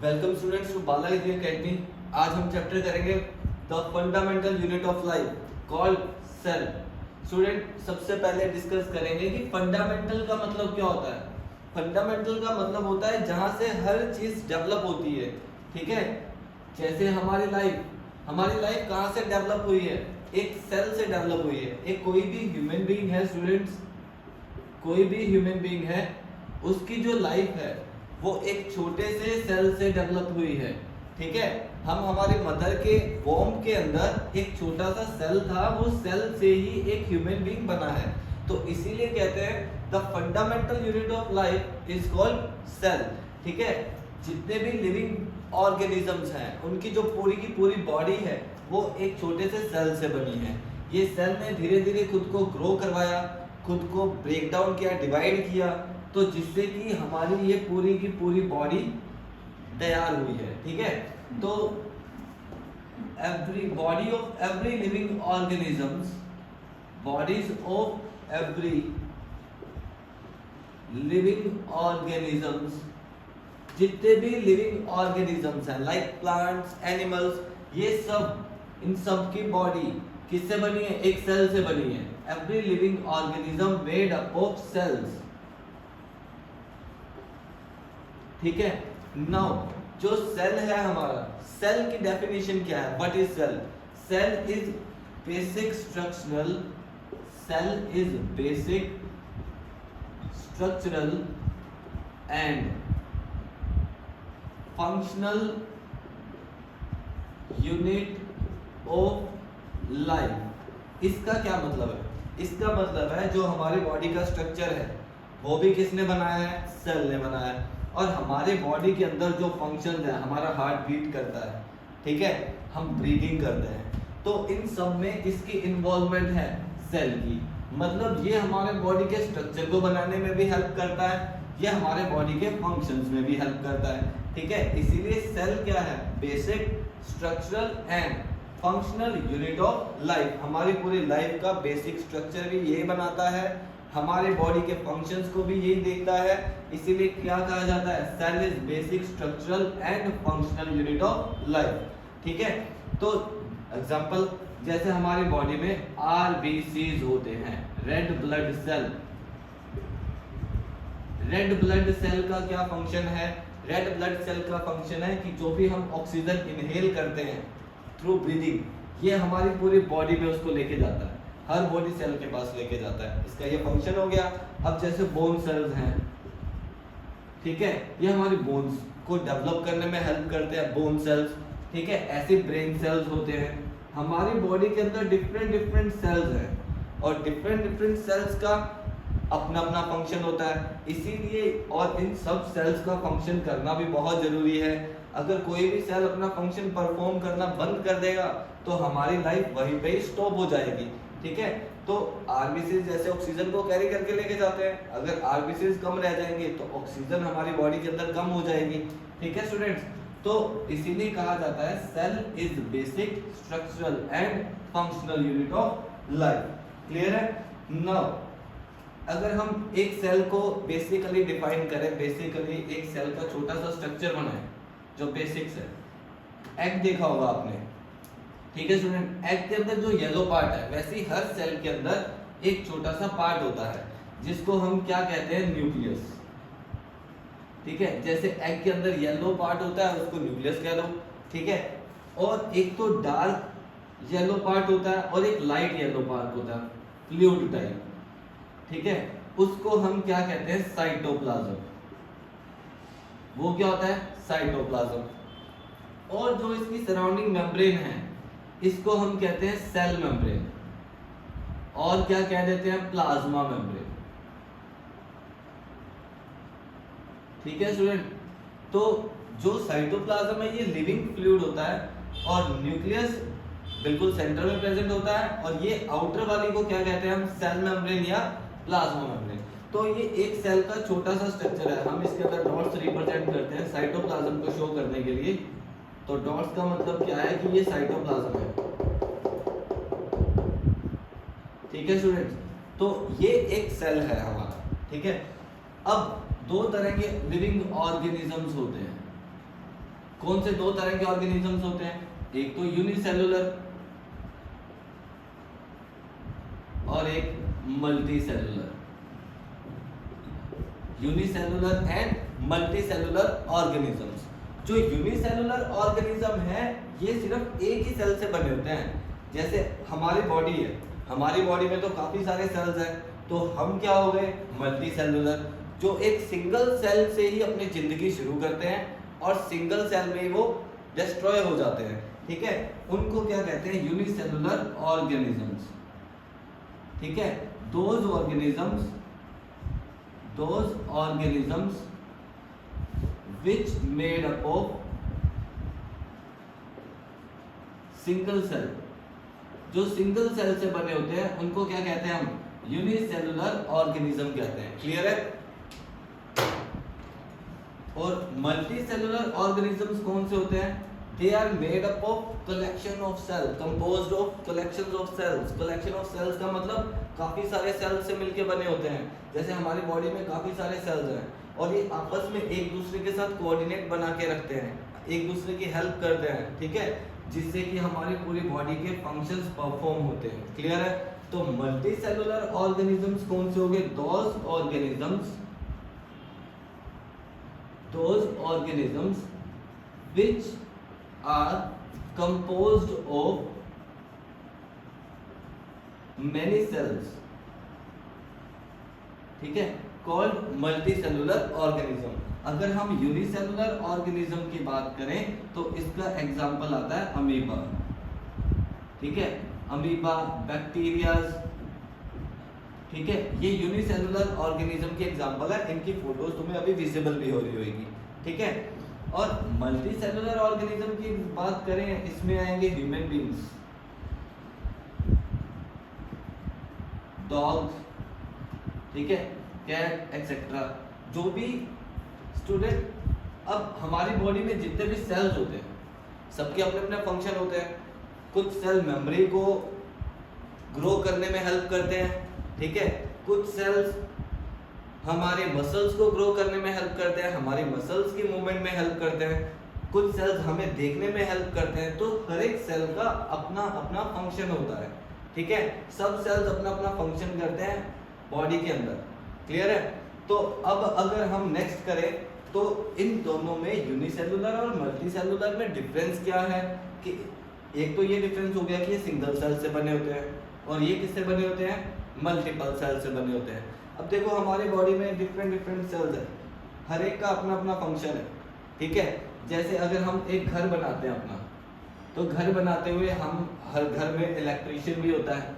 Welcome students to Bala academy. आज हम chapter करेंगे the fundamental unit of life called cell. Student सबसे पहले डिस्कस करेंगे कि फंडामेंटल का मतलब क्या होता है। फंडामेंटल का मतलब होता है जहां से हर चीज डेवलप होती है। ठीक है, जैसे हमारी लाइफ कहां से डेवलप हुई है? एक सेल से डेवलप हुई है। एक कोई भी ह्यूमन बीइंग है स्टूडेंट्स, कोई भी ह्यूमन बीइंग है, उसकी जो लाइफ है वो एक छोटे से सेल से डेवलप हुई है। ठीक है, हम हमारे मदर के वॉम्ब के अंदर एक छोटा सा सेल था, वो सेल से ही एक ह्यूमन बीइंग बना है। तो इसीलिए कहते हैं the fundamental unit of life is called cell. ठीक है, जितने भी लिविंग ऑर्गेनिजम्स हैं उनकी जो पूरी की पूरी बॉडी है वो एक छोटे से सेल से बनी है। ये सेल ने धीरे धीरे खुद को ग्रो करवाया, खुद को ब्रेक डाउन किया, डिवाइड किया, तो जिससे कि हमारी ये पूरी की पूरी बॉडी तैयार हुई है। ठीक है, तो every body of every living organisms, bodies of every living organisms, जितने भी लिविंग ऑर्गेनिजम्स हैं लाइक प्लांट्स, एनिमल्स, ये सब, इन सब की बॉडी किससे बनी है? एक सेल से बनी है। Every living organism made up of cells. ठीक है, नाउ जो सेल है हमारा, सेल की डेफिनेशन क्या है? What is cell? Cell is basic structural, cell is basic structural and functional unit of life. इसका क्या मतलब है? इसका मतलब है जो हमारी बॉडी का स्ट्रक्चर है वो भी किसने बनाया है? सेल ने बनाया है। और हमारे बॉडी के अंदर जो फंक्शन है, हमारा हार्ट बीट करता है, ठीक है, हम ब्रीदिंग करते हैं, तो इन सब में किसकी इन्वॉल्वमेंट है? सेल की। मतलब ये हमारे बॉडी के स्ट्रक्चर को बनाने में भी हेल्प करता है, ये हमारे बॉडी के फंक्शंस में भी हेल्प करता है। ठीक है, इसीलिए सेल क्या है? Basic structural and functional unit of life. हमारी पूरी लाइफ का बेसिक स्ट्रक्चर भी यही बनाता है, हमारे बॉडी के फंक्शंस को भी यही देखता है। इसीलिए क्या कहा जाता है? Cell is basic structural and functional unit of life. ठीक है, तो एग्जांपल जैसे हमारी बॉडी में आरबीसीज होते हैं, red blood cell. Red blood cell का क्या फंक्शन है? रेड ब्लड सेल का फंक्शन है कि जो भी हम ऑक्सीजन इनहेल करते हैं थ्रू ब्रीदिंग, ये हमारी पूरी बॉडी में उसको लेके जाता है, हर बॉडी सेल के पास लेके जाता है। इसका ये फंक्शन हो गया। अब जैसे बोन सेल्स हैं, ठीक है, ये हमारी बोन्स को डेवलप करने में हेल्प करते हैं, बोन सेल्स। ठीक है, ऐसे ब्रेन सेल्स होते हैं। हमारी बॉडी के अंदर डिफरेंट डिफरेंट सेल्स हैं और डिफरेंट डिफरेंट सेल्स का अपना अपना फंक्शन होता है। इसीलिए और इन सब सेल्स का फंक्शन करना भी बहुत जरूरी है। अगर कोई भी सेल अपना फंक्शन परफॉर्म करना बंद कर देगा तो हमारी लाइफ वहीं पे ही स्टॉप हो जाएगी। ठीक है, तो आरबीसीज जैसे ऑक्सीजन को कैरी करके लेके जाते हैं, अगर आरबीसीज कम रह जाएंगे तो ऑक्सीजन हमारी बॉडी के अंदर कम हो जाएगी। ठीक है स्टूडेंट्स, तो इसीलिए कहा जाता है cell is basic structural and functional unit of life. Clear है? नाउ अगर हम एक सेल को बेसिकली डिफाइन करें, बेसिकली एक सेल का छोटा सा स्ट्रक्चर बनाए जो बेसिक्स है। एग देखा होगा आपने, ठीक है स्टूडेंट, एग के अंदर जो येलो पार्ट है, वैसे ही हर सेल के अंदर एक छोटा सा पार्ट होता है जिसको हम क्या कहते हैं? न्यूक्लियस। ठीक है, जैसे एग के अंदर येलो पार्ट होता है उसको न्यूक्लियस कह दो। ठीक है, और एक तो डार्क येलो पार्ट होता है और एक लाइट येलो पार्ट होता है, फ्लूइड टाइप। ठीक है, उसको हम क्या कहते हैं? साइटोप्लाज्म। वो क्या होता है? साइटोप्लाज्म। और जो इसकी सराउंडिंग मेम्ब्रेन है इसको हम कहते हैं सेल मेम्ब्रेन, और क्या कह देते हैं? Plasma membrane. ठीक है स्टूडेंट, तो जो साइटोप्लाज्म है ये लिविंग फ्लूइड होता है और न्यूक्लियस बिल्कुल सेंटर में प्रेजेंट होता है, और ये आउटर वाली को क्या कहते हैं हम? सेल मेम्ब्रेन या प्लाज्मा मेम्ब्रेन। तो ये एक सेल का छोटा सा स्ट्रक्चर है, हम इसके अंदर डॉट्स रिप्रेजेंट करते हैं साइटोप्लाज्म को शो करने के लिए। तो डॉट्स का मतलब क्या है कि ये साइटोप्लाज्म है। ठीक है स्टूडेंट्स, तो ये एक सेल है हमारा। ठीक है, अब दो तरह के लिविंग ऑर्गेनिजम्स होते हैं, कौन से दो तरह के ऑर्गेनिजम्स होते हैं, एक तो यूनिसेलुलर और एक multi cellular. Unicellular and multicellular organisms. जो यूनिसेलुलर ऑर्गेनिज्म है ये सिर्फ एक ही सेल से बने होते हैं। जैसे हमारी बॉडी है, हमारी बॉडी में तो काफी सारे सेल्स हैं, तो हम क्या हो गए, मल्टी सेलुलर, जो एक सिंगल सेल से ही अपनी जिंदगी शुरू करते हैं और सिंगल सेल में ही वो डिस्ट्रॉय हो जाते हैं। ठीक है, उनको क्या कहते हैं, यूनिसेलुलर ऑर्गेनिजम्स। ठीक है, those organisms which made up of single cell, जो सिंगल सेल से बने होते हैं उनको क्या कहते हैं, हम यूनिसेलुलर ऑर्गेनिज्म कहते हैं। क्लियर है? और मल्टी सेलुलर ऑर्गेनिजम्स कौन से होते हैं, they are made up of collection of cell, composed of collection of cells. Collection of cells का मतलब काफी सारे सेल्स से मिलके बने होते हैं। जैसे हमारी बॉडी में काफी सारे सेल्स हैं और ये आपस में एक दूसरे के साथ कोऑर्डिनेट बना के रखते हैं, एक दूसरे की हेल्प करते हैं। ठीक है, जिससे कि हमारी पूरी बॉडी के फंक्शंस परफॉर्म होते हैं। क्लियर है? तो मल्टी सेलुलर ऑर्गेनिजम्स कौन से हो गए, those organisms which are composed of many cells। ठीक है, कॉल्ड मल्टी सेलुलर ऑर्गेनिज्म। अगर हम यूनिसेलुलर ऑर्गेनिज्म की बात करें तो इसका एग्जांपल आता है अमीबा। ठीक है, अमीबा, बैक्टीरियाज। ठीक है, ये यूनिसेलुलर ऑर्गेनिज्म के एग्जांपल है, इनकी फोटोज तुम्हें अभी विजिबल भी हो रही होगी। ठीक है, और मल्टी सेलुलर ऑर्गेनिज्म की बात करें, इसमें आएंगे ह्यूमन बींग्स, डॉग्स, ठीक है, कैट एक्सेट्रा। जो भी स्टूडेंट, अब हमारी बॉडी में जितने भी सेल्स होते हैं सबके अपने अपने फंक्शन होते हैं। कुछ सेल मेमोरी को ग्रो करने में हेल्प करते हैं। ठीक है, कुछ सेल्स हमारे मसल्स को ग्रो करने में हेल्प करते हैं, हमारी मसल्स की मूवमेंट में हेल्प करते हैं। कुछ सेल्स हमें देखने में हेल्प करते हैं। तो हर एक सेल का अपना अपना फंक्शन होता है। ठीक है, सब सेल्स अपना अपना फंक्शन करते हैं बॉडी के अंदर। क्लियर है? तो अब अगर हम नेक्स्ट करें तो इन दोनों में यूनिसेलुलर और मल्टी सेलुलर में डिफरेंस क्या है, कि एक तो ये डिफरेंस हो गया कि ये सिंगल सेल से बने होते हैं और ये किससे बने होते हैं, मल्टीपल सेल से बने होते हैं। अब देखो हमारी बॉडी में डिफरेंट सेल्स है, हर एक का अपना अपना फंक्शन है। ठीक है, जैसे अगर हम एक घर बनाते हैं अपना, तो घर बनाते हुए हम हर घर में इलेक्ट्रीशियन भी होता है।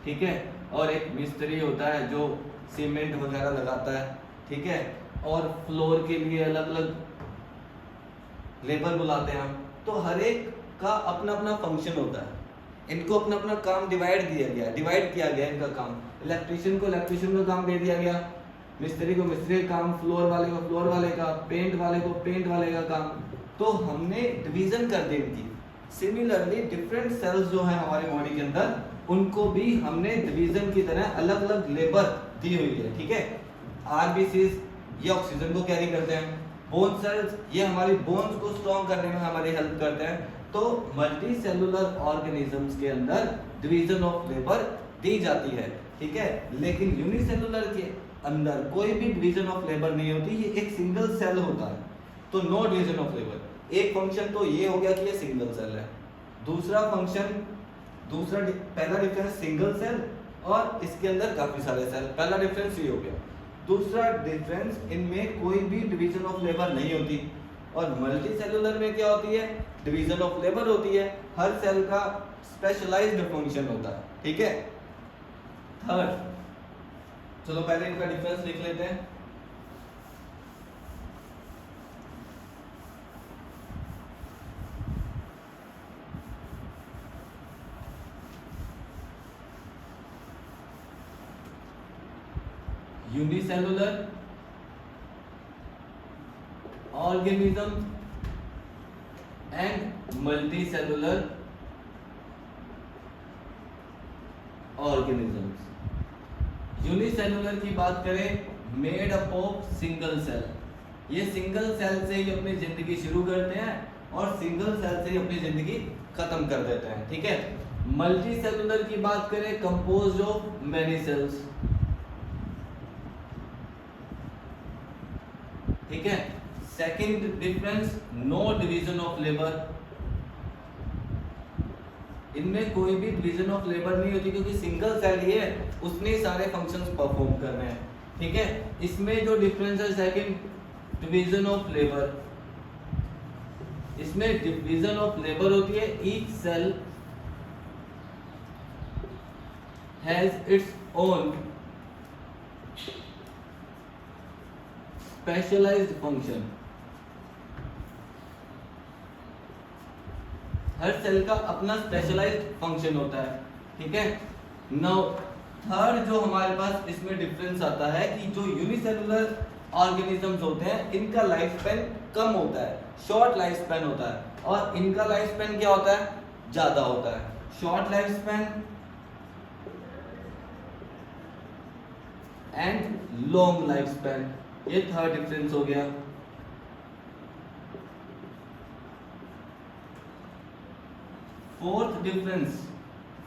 ठीक है, और एक मिस्त्री होता है जो सीमेंट वगैरह लगाता है। ठीक है, और फ्लोर के लिए अलग अलग लेबर बुलाते हैं हम। तो हर एक का अपना अपना फंक्शन होता है, इनको अपना अपना काम डिवाइड किया गया इनका काम। इलेक्ट्रीशियन को इलेक्ट्रीशियन का काम दे दिया गया, मिस्त्री को मिस्त्री का काम, फ्लोर वाले को फ्लोर वाले का, पेंट वाले को पेंट वाले का काम। तो हमने डिवीजन कर दी इनकी। सिमिलरली डिफरेंट सेल्स जो है हमारी बॉडी के अंदर, उनको भी हमने डिवीजन की तरह अलग अलग लेबर दी हुई है। ठीक है, आरबीसीज ये ऑक्सीजन को कैरी करते हैं, बोन सेल्स ये हमारी बोन्स को स्ट्रॉन्ग करने में हमारी हेल्प करते हैं। तो मल्टी सेलुलर ऑर्गेनिजम्स के अंदर डिवीजन ऑफ लेबर दी जाती है। ठीक है, लेकिन यूनिसेलुलर के अंदर कोई भी डिवीजन ऑफ लेबर नहीं होती, ये एक सिंगल सेल होता है। तो नो डिवीजन ऑफ लेबर। एक फंक्शन तो ये हो गया कि ये सिंगल सेल है। दूसरा फंक्शन, पहला डिफरेंस सिंगल सेल और इसके अंदर काफी सारे सेल, पहला डिफरेंस ये हो गया। दूसरा डिफरेंस, इनमें कोई भी डिवीजन ऑफ लेबर नहीं होती। और मल्टी सेलुलर में क्या होती है, डिवीजन ऑफ लेबर होती है, हर सेल का स्पेशलाइज्ड फंक्शन होता है। ठीक है, थर्ड, चलो पहले इनका डिफरेंस लिख लेते हैं। Unicellular organism and multicellular organisms. Unicellular की बात करें, made up of single cell, ये सिंगल सेल से ही अपनी जिंदगी शुरू करते हैं और सिंगल सेल से ही अपनी जिंदगी खत्म कर देते हैं। ठीक है, मल्टी सेलुलर की बात करें, कंपोज्ड ऑफ मेनी सेल्स। ठीक है, second difference, no division of labour, इनमें कोई भी डिवीजन ऑफ लेबर नहीं होती क्योंकि सिंगल सेल ही है, उसने ही सारे फंक्शंस परफॉर्म करने हैं। ठीक है, इसमें जो डिफरेंस है सेकंड डिवीजन ऑफ लेबर, इसमें डिवीजन ऑफ लेबर होती है, each cell has its own specialised function. हर सेल का अपना स्पेशलाइज्ड फंक्शन होता है। ठीक है, नाउ थर्ड जो हमारे पास इसमें डिफरेंस आता है कि जो यूनिसेलुलर ऑर्गेनिजम्स होते हैं इनका लाइफ स्पैन कम होता है, शॉर्ट लाइफ स्पैन होता है, और इनका लाइफ स्पैन क्या होता है, ज्यादा होता है, short life span and long life span. ये थर्ड डिफरेंस हो गया।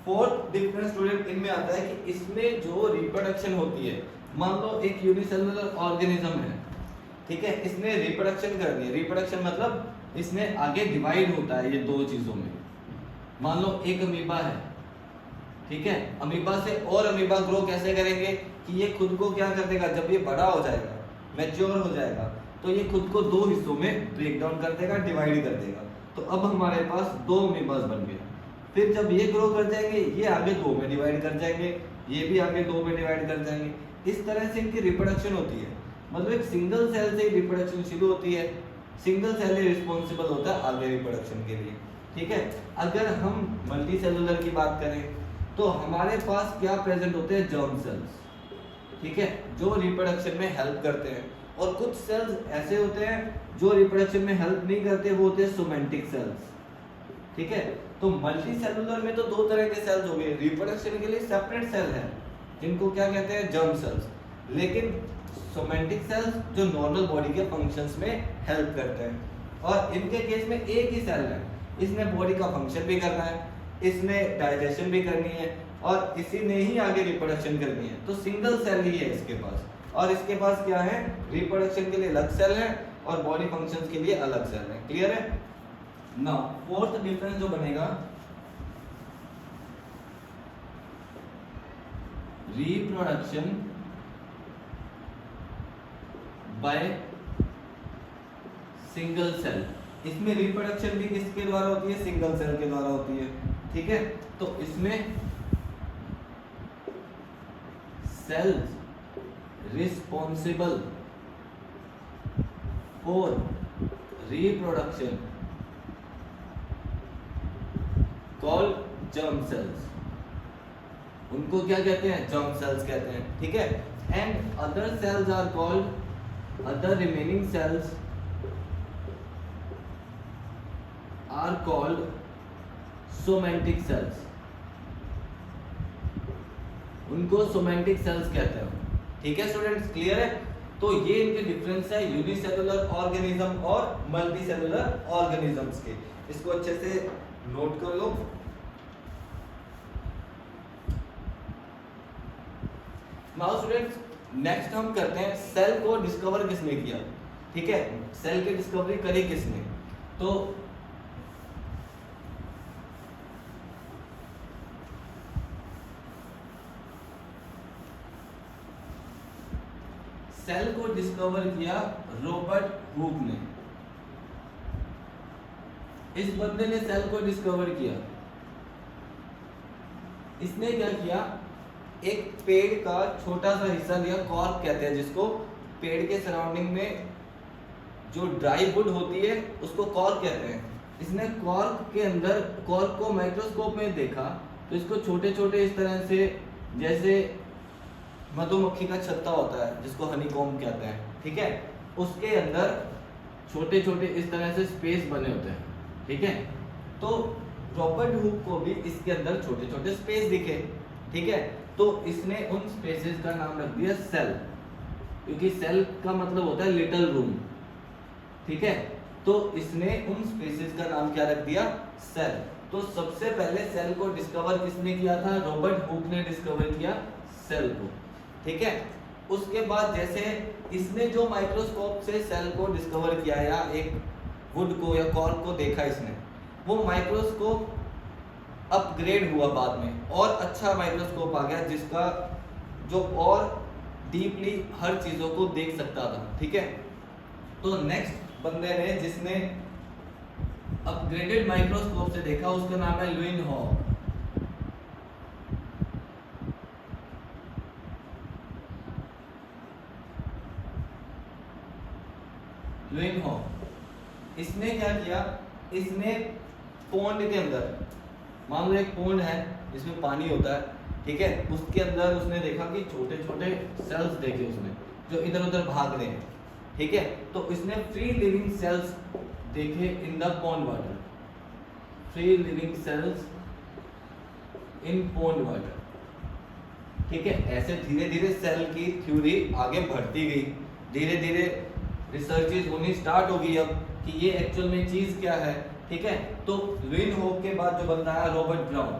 फोर्थ डिफरेंस स्टूडेंट इनमें आता है कि इसमें जो रिप्रोडक्शन होती है, मान लो एक यूनिसेलुलर ऑर्गेनिज्म है, ठीक है, इसने रिप्रोडक्शन करनी है, रिप्रोडक्शन मतलब इसमें आगे डिवाइड होता है ये दो चीजों में। मान लो एक अमीबा है, ठीक है, अमीबा से और अमीबा ग्रो कैसे करेंगे कि ये खुद को क्या कर देगा, जब ये बड़ा हो जाएगा, मैच्योर हो जाएगा, तो ये खुद को दो हिस्सों में ब्रेक डाउन कर देगा, डिवाइड कर देगा। तो अब हमारे पास दो अमीबास बन गए। फिर जब ये ग्रो कर जाएंगे, ये आगे दो में डिवाइड कर जाएंगे, ये भी आगे दो में डिवाइड कर जाएंगे। इस तरह से इनकी रिप्रोडक्शन होती है। मतलब एक सिंगल सेल से ही रिप्रोडक्शन शुरू होती है, सिंगल सेल ही रिस्पॉन्सिबल होता है आगे रिप्रोडक्शन के लिए। ठीक है, अगर हम मल्टी सेलुलर की बात करें तो हमारे पास क्या प्रेजेंट होते हैं, जर्म सेल्स, ठीक है, जो रिप्रोडक्शन में हेल्प करते हैं। और कुछ सेल्स ऐसे होते हैं जो रिप्रोडक्शन में हेल्प नहीं करते, वो होते हैं सोमेंटिक सेल्स। ठीक है, तो मल्टी सेलुलर में तो दो तरह के सेल्स हो गए, रिप्रोडक्शन के लिए सेपरेट सेल है जिनको क्या कहते हैं, जर्म सेल्स, लेकिन सोमेंटिक सेल्स जो नॉर्मल बॉडी के फंक्शंस में हेल्प करते हैं। और इनके केस में एक ही सेल है, इसने बॉडी का फंक्शन भी करना है, इसने डाइजेशन भी करनी है, और इसी ने ही आगे रिप्रोडक्शन करनी है। तो सिंगल सेल ही है इसके पास, और इसके पास क्या है, रिप्रोडक्शन के लिए अलग सेल है और बॉडी फंक्शंस के लिए अलग सेल है। क्लियर है? नाउ फोर्थ डिफरेंस जो बनेगा, रिप्रोडक्शन बाय सिंगल सेल। इसमें रिप्रोडक्शन भी किसके द्वारा होती है, सिंगल सेल के द्वारा होती है। ठीक है, तो इसमें cells responsible for reproduction called germ cells, उनको क्या कहते हैं, जर्म सेल्स कहते हैं। ठीक है, and other cells are called, other remaining cells are called somatic cells, उनको सोमेंटिक सेल्स कहते हैं। ठीक है स्टूडेंट्स, क्लियर है? तो ये इनके डिफरेंस है यूनिसेलुलर ऑर्गेनिज्म और मल्टी सेलुलर ऑर्गेनिजम्स के। इसको अच्छे से नोट कर लो। नाउ स्टूडेंट्स, नेक्स्ट हम करते हैं सेल को डिस्कवर किसने किया। ठीक है, सेल की डिस्कवरी करी किसने, तो सेल को डिस्कवर किया रॉबर्ट हुक ने। इस बंदे ने सेल को डिस्कवर किया। इसने क्या किया, एक पेड़ का छोटा सा हिस्सा लिया, कॉर्क कहते हैं जिसको, पेड़ के सराउंडिंग में जो ड्राई वुड होती है उसको कॉर्क कहते हैं। इसने कॉर्क के अंदर, कॉर्क को माइक्रोस्कोप में देखा तो इसको छोटे छोटे इस तरह से, जैसे मधुमक्खी का छत्ता होता है जिसको हनीकॉम्ब कहते हैं, ठीक है, उसके अंदर छोटे छोटे इस तरह से स्पेस बने होते हैं। ठीक है, तो रॉबर्ट हुक को भी इसके अंदर छोटे छोटे स्पेस दिखे। ठीक है, तो इसने उन स्पेसेस का नाम रख दिया सेल, क्योंकि सेल का मतलब होता है लिटिल रूम। ठीक है, तो इसने उन स्पीशीज का नाम क्या रख दिया? सेल। तो सबसे पहले सेल को डिस्कवर किसने किया था? रॉबर्ट हुक ने डिस्कवर किया सेल को, ठीक है। उसके बाद जैसे इसने जो माइक्रोस्कोप से सेल को डिस्कवर किया या एक वुड को या कॉर्क को देखा इसने, वो माइक्रोस्कोप अपग्रेड हुआ बाद में और अच्छा माइक्रोस्कोप आ गया जिसका जो और डीपली हर चीजों को देख सकता था, ठीक है। तो नेक्स्ट बंदे ने जिसने अपग्रेडेड माइक्रोस्कोप से देखा उसका नाम है लुइन हॉक। लुइन हॉक इसने क्या किया? इसने पोंड के अंदर, मान लो एक पोंड है जिसमें पानी होता है, ठीक है, उसके अंदर उसने देखा कि छोटे छोटे सेल्स देखे उसने जो इधर उधर भाग रहे हैं, ठीक है। तो इसने फ्री लिविंग सेल्स देखे in the pond water, free living cells in pond water, ठीक है। ऐसे धीरे धीरे सेल की थ्योरी आगे बढ़ती गई, धीरे धीरे रिसर्चेस होनी स्टार्ट हो गई अब कि ये एक्चुअल में चीज क्या है, ठीक है। तो लुइन हॉक के बाद जो बंदा है रॉबर्ट ब्राउन,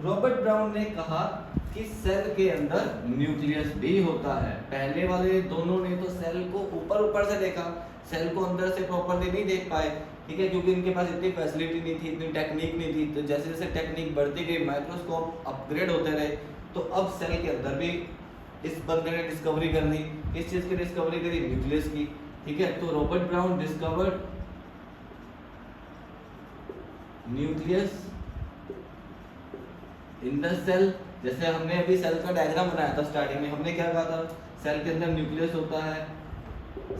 रॉबर्ट ब्राउन ने कहा कि सेल के अंदर न्यूक्लियस भी होता है। पहले वाले दोनों ने तो सेल को ऊपर ऊपर से देखा, सेल को अंदर से प्रॉपर्ली नहीं देख पाए, ठीक है, क्योंकि इनके पास इतनी फैसिलिटी नहीं थी, इतनी टेक्निक नहीं थी। तो जैसे जैसे टेक्निक बढ़ती गई, माइक्रोस्कोप अपग्रेड होते रहे, तो अब सेल के अंदर भी इस बंदे ने डिस्कवरी कर ली। किस चीज की डिस्कवरी करी? न्यूक्लियस की, ठीक है। तो Robert Brown discovered nucleus in the cell. जैसे हमने अभी सेल का डायग्राम बनाया था स्टार्टिंग में, हमने क्या कहा था? सेल के अंदर न्यूक्लियस होता है,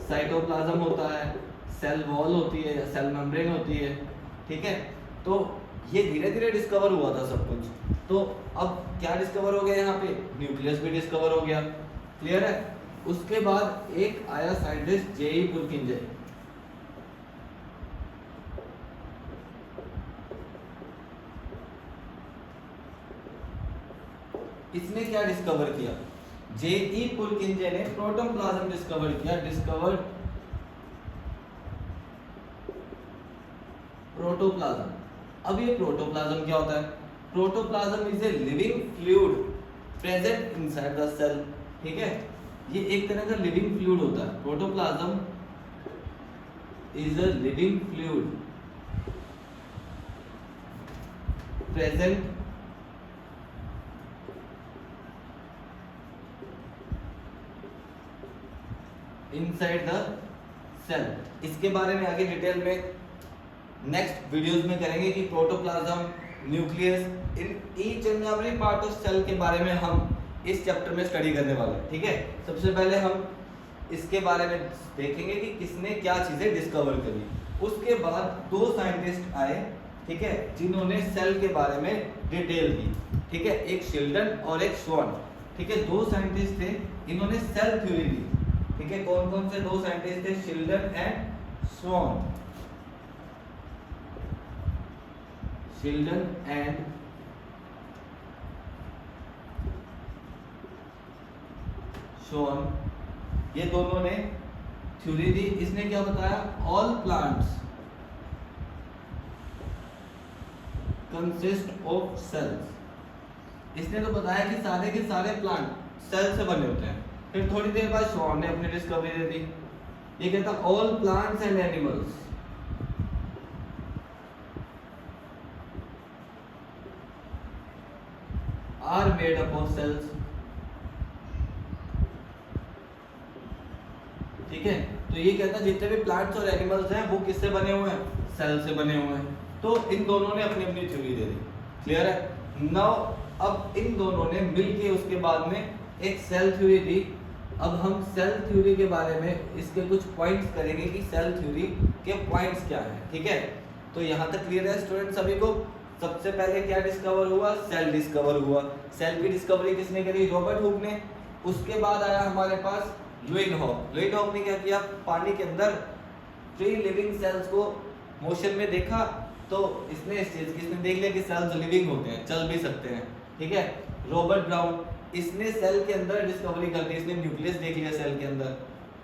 साइटोप्लाज्म होता है, सेल वॉल होती है या सेल मेम्ब्रेन होती है, ठीक है। तो ये धीरे धीरे डिस्कवर हुआ था सब कुछ। तो अब क्या डिस्कवर हो गया? यहाँ पे न्यूक्लियस भी डिस्कवर हो गया, क्लियर है। उसके बाद एक आया साइंटिस्ट जेई पुरकिंजे, इसने क्या डिस्कवर किया? जेई पुरकिंजे ने प्रोटोप्लाज्म डिस्कवर किया, डिस्कवर्ड प्रोटोप्लाज्म। अब ये प्रोटोप्लाज्म क्या होता है? Protoplasm is a living fluid present inside the cell, ठीक है। ये एक तरह का लिविंग फ्लूइड होता है। Protoplasm is a living fluid present inside the cell. इसके बारे में आगे डिटेल में नेक्स्ट वीडियोस में करेंगे कि protoplasm, nucleus, in each and every part of cell के बारे में हम इस चैप्टर में स्टडी करने वाले हैं, ठीक है। सबसे पहले हम इसके बारे में देखेंगे कि किसने क्या चीजें डिस्कवर करी। उसके बाद दो साइंटिस्ट आए, ठीक है, जिन्होंने सेल के बारे में डिटेल दी, ठीक है, एक शिल्डन और एक स्वॉन, ठीक है। दो साइंटिस्ट थे, इन्होंने सेल थ्योरी दी, ठीक है। कौन कौन से दो साइंटिस्ट थे? Schleiden and Schwann, Schleiden and Schwann, ये दोनों ने थ्योरी दी। इसने क्या बताया? All plants consist of cells. इसने तो बताया कि सारे के सारे प्लांट सेल से बने होते हैं। फिर थोड़ी देर बाद स्वॉन ने अपनी डिस्कवरी दे दी, ये कहता all plants and animals are made up of cells, ठीक है। तो ये कहता है जितने भी प्लांट्स और एनिमल्स हैं वो किससे बने हुए हैं? सेल से बने हुए हैं। तो इन दोनों ने अपनी अपनी थ्योरी दे दी, क्लियर है। नाउ अब इन दोनों ने मिलके उसके बाद में एक सेल थ्योरी दी। अब हम सेल थ्योरी के बारे में इसके कुछ पॉइंट्स करेंगे कि सेल थ्योरी के पॉइंट्स क्या हैं, ठीक है। तो यहाँ तक क्लियर है स्टूडेंट सभी को? सबसे पहले क्या डिस्कवर हुआ? सेल डिस्कवर हुआ। सेल की डिस्कवरी किसने करी? रॉबर्ट हुक ने। उसके बाद आया हमारे पास लुइन हॉक। लुइन हॉक ने क्या किया? पानी के अंदर फ्री लिविंग सेल्स को मोशन में देखा, तो इसने इस चीज की इसने देख लिया कि सेल्स लिविंग होते हैं, चल भी सकते हैं, ठीक है। रॉबर्ट ब्राउन, इसने सेल के अंदर डिस्कवरी कर दी, इसने न्यूक्लियस देख लिया सेल के अंदर।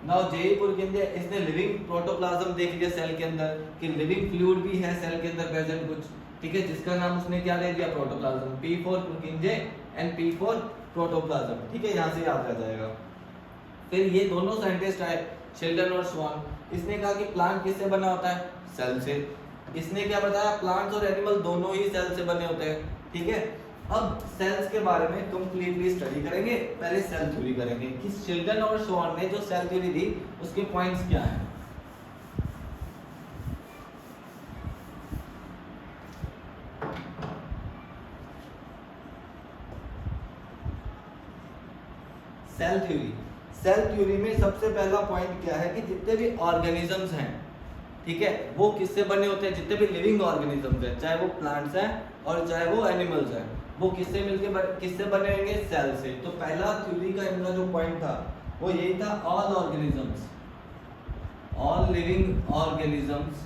नाउ जेईपुर के अंदर इसने लिविंग प्रोटोप्लाज्म देख लिया सेल के अंदर कि लिविंग फ्लूइड भी है सेल के अंदर प्रेजेंट कुछ, ठीक है, जिसका नाम उसने क्या दे दिया, protoplasm. P for Purkinje and P for protoplasm, ठीक है, यहाँ से याद रह जाएगा। फिर ये दोनों साइंटिस्ट आए, शेल्डन और स्वान। इसने कहा कि प्लांट किससे बना होता है, सेल से। इसने क्या बताया, प्लांट्स और एनिमल दोनों ही सेल से बने होते हैं, ठीक है। अब सेल्स के बारे में कंप्लीटली स्टडी करेंगे, पहले सेल थ्योरी करेंगे कि शेल्डन और स्वान ने जो सेल थ्योरी दी उसके पॉइंट्स क्या हैं। सेल थ्योरी, सेल थ्योरी में सबसे पहला पॉइंट क्या है कि जितने भी ऑर्गेनिजम्स हैं, ठीक है, वो किससे बने होते हैं, जितने भी लिविंग ऑर्गेनिजम्स हैं, चाहे वो प्लांट्स हैं और चाहे वो एनिमल्स हैं, वो किससे मिलके किससे बने होंगे, सेल से। तो पहला थ्योरी का इनका जो पॉइंट था वो यही था, all organisms, all living organisms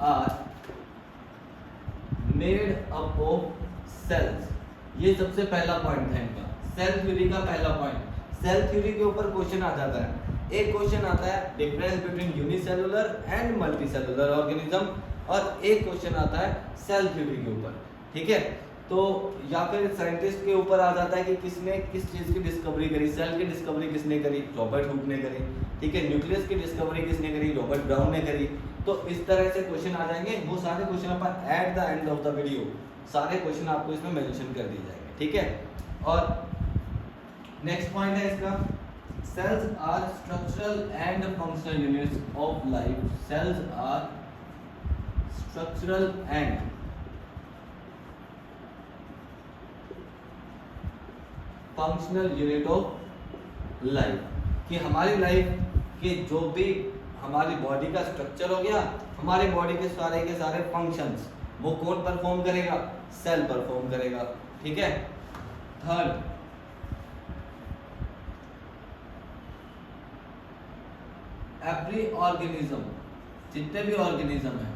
are made up of cells. ये सबसे पहला पॉइंट था इनका, सेल थ्योरी का पहला पॉइंट। सेल थ्योरी के ऊपर क्वेश्चन आ जाता है, एक क्वेश्चन आता है difference between unicellular and multicellular organism, और एक क्वेश्चन आता है सेल थ्योरी के ऊपर, ठीक है। तो या फिर साइंटिस्ट के ऊपर आ जाता है कि किसने किस चीज़ की डिस्कवरी करी, सेल की डिस्कवरी किसने करी, रॉबर्ट हुक ने करी, ठीक है, न्यूक्लियस की डिस्कवरी किसने करी, रॉबर्ट ब्राउन ने करी। तो इस तरह से क्वेश्चन आ जाएंगे, वो सारे question upon at the end of the video सारे क्वेश्चन आपको इसमें मेंशन कर दिए जाएंगे, ठीक है। और नेक्स्ट पॉइंट है इसका, cells are structural and functional units of life. Cells are structural and functional unit of life, कि हमारी लाइफ के जो भी हमारी बॉडी का स्ट्रक्चर हो गया, हमारे बॉडी के सारे फंक्शंस वो कौन परफॉर्म करेगा, सेल परफॉर्म करेगा, ठीक है। थर्ड, एवरी ऑर्गेनिज्म, जितने भी ऑर्गेनिज्म है,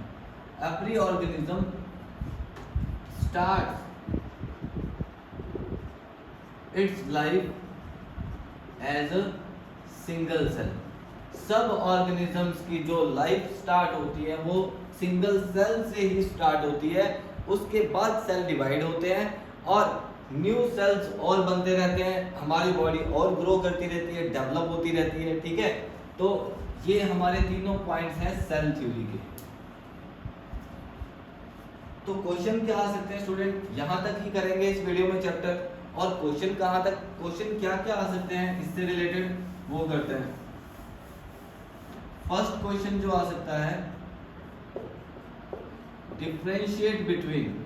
every organism start its life as a single cell. सब ऑर्गेनिजम्स की जो लाइफ स्टार्ट होती है वो सिंगल सेल से ही स्टार्ट होती है। उसके बाद सेल डिवाइड होते हैं और न्यू सेल्स और बनते रहते हैं, हमारी बॉडी और ग्रो करती रहती है, डेवलप होती रहती है, ठीक है। तो ये हमारे तीनों पॉइंट्स हैं सेल थ्योरी के। तो क्वेश्चन क्या आ सकते हैं स्टूडेंट, यहाँ तक ही करेंगे इस वीडियो में चैप्टर, और क्वेश्चन कहाँ तक, क्वेश्चन क्या क्या आ सकते हैं इससे रिलेटेड वो करते हैं। फर्स्ट क्वेश्चन जो आ सकता है, differentiate between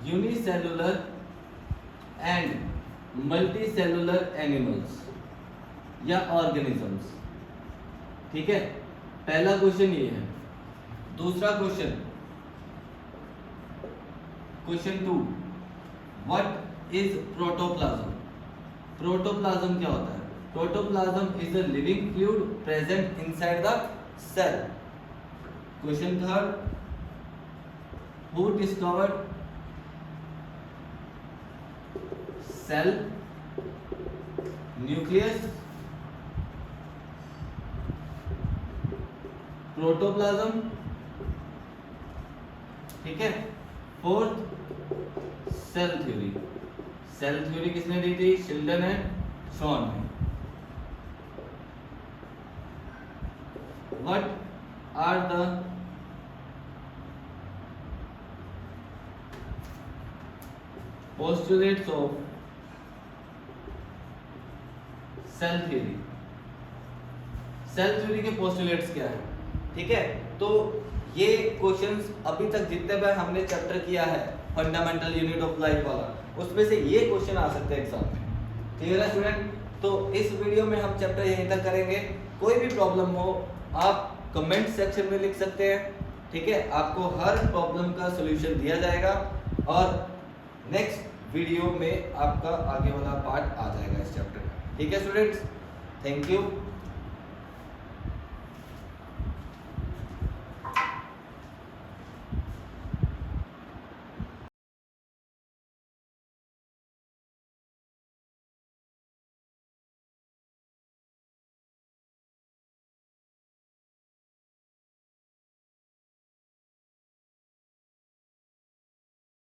unicellular and multicellular animals या ऑर्गेनिजम्स, ठीक है। पहला क्वेश्चन ये है। दूसरा question, question 2, what is protoplasm. Protoplasm क्या होता है, protoplasm is a living fluid present inside the cell. Question third, who discovered cell, nucleus, protoplasm, ठीक है। Fourth, cell theory. Cell theory किसने दी थी, शेल्डन एंड स्वान ने। What are the postulates of cell theory. Cell theory के postulates क्या है, ठीक है। तो ये क्वेश्चंस अभी तक जितने बार हमने चैप्टर किया है फंडामेंटल यूनिट ऑफ लाइफ वाला, उसमें से ये क्वेश्चन आ सकते हैं एग्जाम में, क्लियर है स्टूडेंट। तो इस वीडियो में हम चैप्टर यहीं तक करेंगे। कोई भी प्रॉब्लम हो आप कमेंट सेक्शन में लिख सकते हैं, ठीक है। आपको हर प्रॉब्लम का सॉल्यूशन दिया जाएगा और नेक्स्ट वीडियो में आपका आगे वाला पार्ट आ जाएगा इस चैप्टर का, ठीक है स्टूडेंट्स। Thank you.